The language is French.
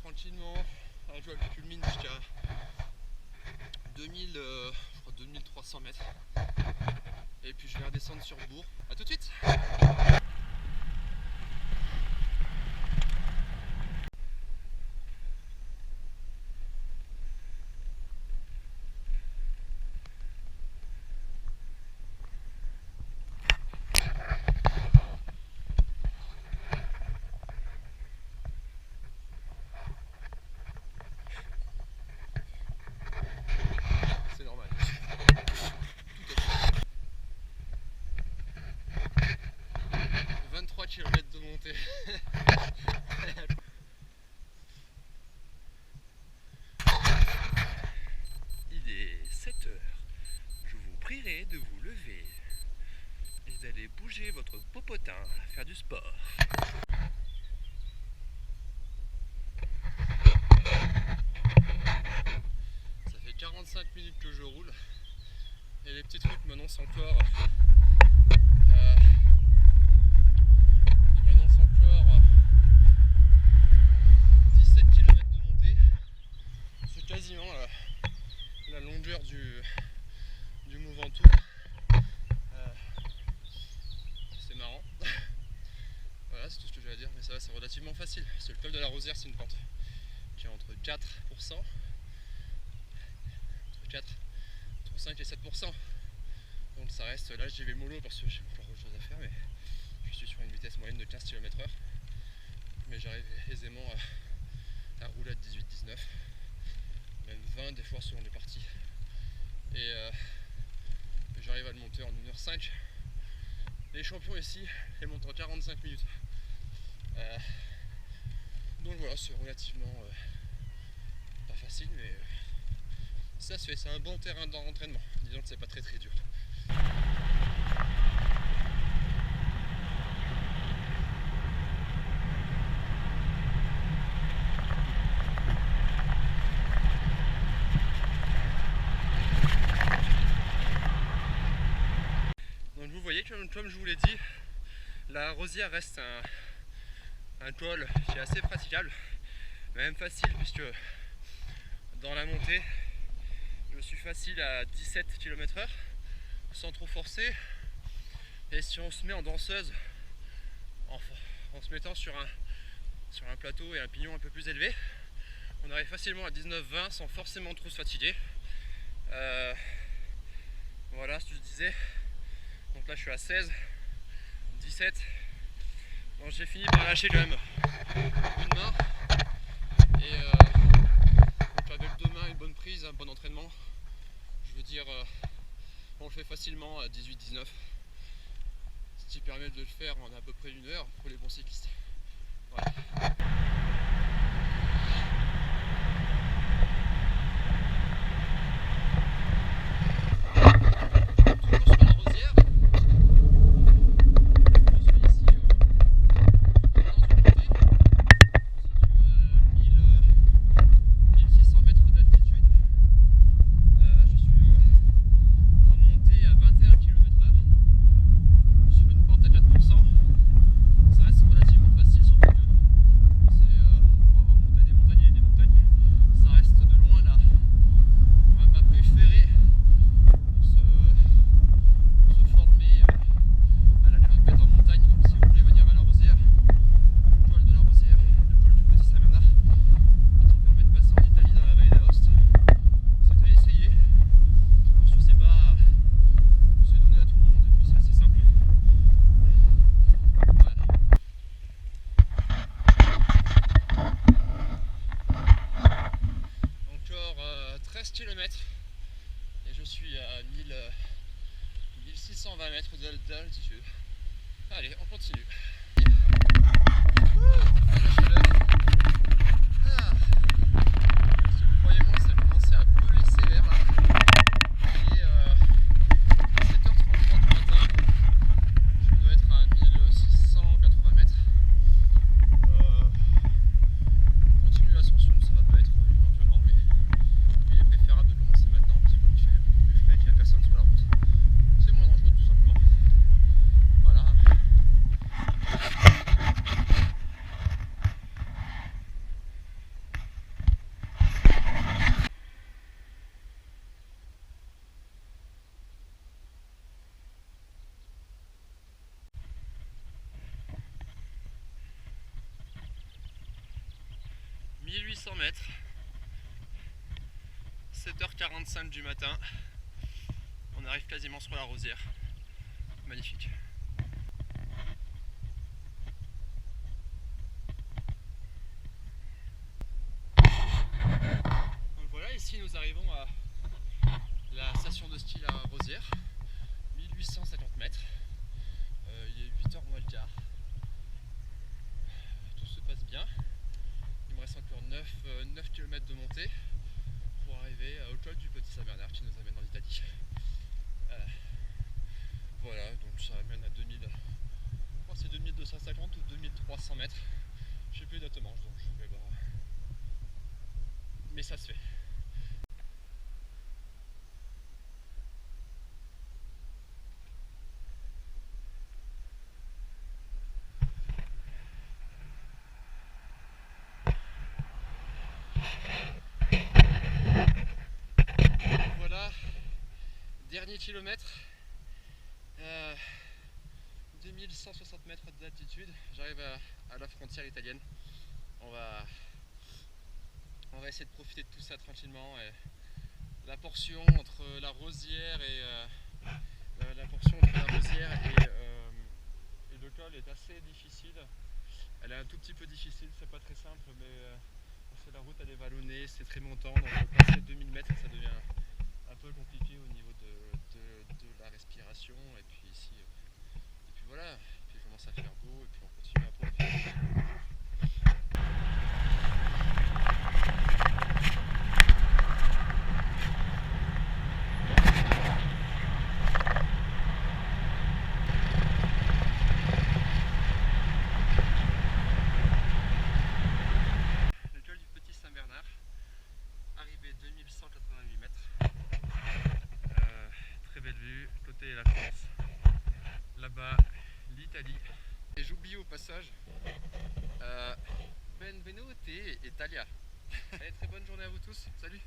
tranquillement. Je vois que je culmine jusqu'à 2300 mètres. Et puis je vais redescendre sur Bourg. A tout de suite. C'est normal. 23 km de montée. Il est 7 heures. Je vous prierai de vous lever et d'aller bouger votre popotin à faire du sport. Ça fait 45 minutes que je roule et les petites routes m'annoncent encore. Ils m'annoncent encore 17 km de montée. C'est quasiment la longueur du Mont Ventoux. C'est marrant. Voilà, c'est tout ce que j'ai à dire, mais ça va, c'est relativement facile. C'est le col de la Rosière, c'est une pente qui est entre 4%, entre 5 et 7%. Donc ça reste, là j'y vais mollo parce que j'ai encore autre chose à faire, mais je suis sur une vitesse moyenne de 15 km/h. Mais j'arrive aisément à rouler à 18-19, même 20 des fois selon les parties. Et j'arrive à le monter en 1h05. Les champions ici les montent en 45 minutes. Donc voilà, c'est relativement pas facile, mais ça se fait, c'est un bon terrain d'entraînement. Disons que c'est pas très dur. Donc vous voyez, comme je vous l'ai dit, la Rosière reste un col qui est assez praticable, même facile, puisque dans la montée je suis facile à 17 km/h sans trop forcer. Et si on se met en danseuse en se mettant sur un plateau et un pignon un peu plus élevé, on arrive facilement à 19-20 sans forcément trop se fatiguer. Voilà ce que je disais. Donc là je suis à 16, 17. Donc j'ai fini par lâcher quand même une main. Et donc avec deux mains, une bonne prise, un bon entraînement, je veux dire, on le fait facilement à 18-19. Ce qui permet de le faire en à peu près 1 heure pour les bons cyclistes. Voilà. Km et je suis à 1620 mètres d'altitude. Allez, on continue. La chaleur. Si vous croyez-moi, ça commençait à peler sévère là. Il est 7h33 du matin. Je dois être à 1680 mètres. Continue l'ascension, ça va pas être violent, mais il est préférable de commencer maintenant parce que comme il fait plus frais qu'il n'y a personne sur la route, c'est moins dangereux tout simplement. Voilà. 1200 mètres, 7h45 du matin, on arrive quasiment sur la Rosière. Magnifique. Donc voilà, ici nous arrivons à la station de ski La Rosière, 1850 mètres. Il est 8h moins le quart. Tout se passe bien. Il me reste encore 9 km de montée pour arriver au col du Petit Saint-Bernard qui nous amène en Italie. Voilà, donc ça amène à 2000, je crois que c'est 2250 ou 2300 mètres. Je sais plus exactement, donc je vais voir. Mais ça se fait. Voilà, dernier kilomètre, 2160 mètres d'altitude, j'arrive à la frontière italienne. On va essayer de profiter de tout ça tranquillement. Et la portion entre la Rosière et et le col est assez difficile. Elle est un tout petit peu difficile, c'est pas très simple, mais parce que la route elle est vallonnée, c'est très montant, donc passer 2000 mètres ça devient un peu compliqué au niveau de la respiration. Et puis ici, et puis voilà, et puis il commence à faire beau, et puis on continue un peu. Le col du Petit Saint-Bernard, arrivée 2188 mètres. Très belle vue, côté la France, là-bas l'Italie. Et j'oublie au passage, Benvenuti Italia. Allez, très bonne journée à vous tous, salut.